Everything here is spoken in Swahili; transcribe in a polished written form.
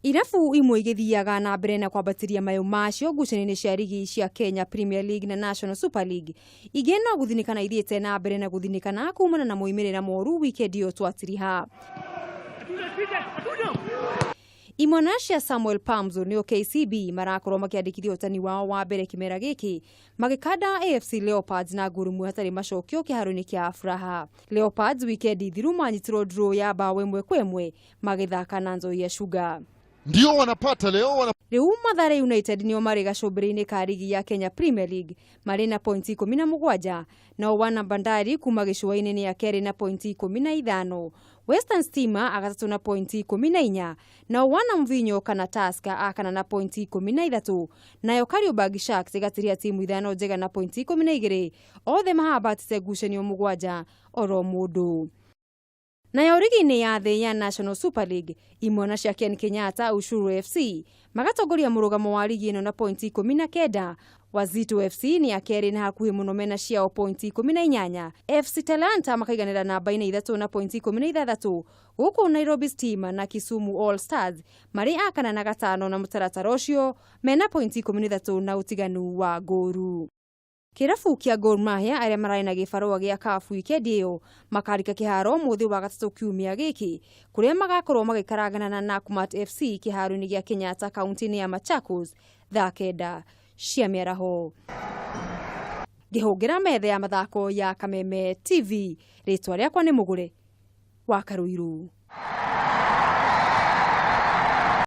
Irabu imwe igithiaga na mbere na kwambatiria mayo macio ngucanio-inĩ cia ligi cia Kenya Premier League na National Super League ingĩ no guthinikana ithiĩte na mbere na guthinikana kumana na moimĩrĩra moru weekend ĩyo twatiriha. Imwana cia Samuel Pamzo nĩo KCB marakorwo makĩandĩkithia ũtani wao wa mbere kĩmera gĩkĩ magĩkanda AFC Leopards na ngũru mwe hatarĩ macokio kĩharo-inĩ kĩa Afraha. Leopards weekend thiru manyitirwo draw ya bao 1-1 magĩthaka na Nzoia Sugar. Ndio wanapata leo Rĩu Mathare United nĩo marĩ gacũmbĩrĩ-inĩ ka ligi ya Kenya Premier League marĩ na pointi 17 na wana Bandari kuma gĩcũa-inĩ nĩ akerĩ na pointi 15. Western Stima agatatũ na pointi 14 na wana Mvinyo kana Tusker akana na pointi 13 nayo Kariobangi Sharks igatiria timu ithano njega na pointi 12 othe mahabatĩte ngucanio 7 oro mũndũ. Nayo ligi-inĩ ya thĩ ya National Super League imwana cia Ken Kenyatta Ushuru FC magatongoria mũrũgamo wa ligi ĩno na pointi 19. Wazito FC ni akerĩ na hakuhĩ mũno mena ciao pointi 18. FC Talanta makaiganĩra namba-inĩ 3 na pointi 16 gũkũ Nairobi Stima na Kisumu All Stars marĩ akana na gatano na mũtaratara ũcio mena pointi 13 na ũtiganu wa ngũru. Kĩrabu kĩa Gor Mahia arĩa mararĩ na gĩbarũa gĩa CAF weekend ĩyo makarika kĩharo mũthĩ wa gatatũ kiumia gĩkĩ kũrĩa magakorwo magĩkaragana na Nakumatt FC kĩharo-inĩ gĩa Kenyatta kaunti-inĩ ya Machakos thaa 9 cia mĩaraho. Ngĩhũngĩra metha ya mathako ya Kameme TV, rĩtwa rĩakwa nĩ Mũgũre wa Karuiru.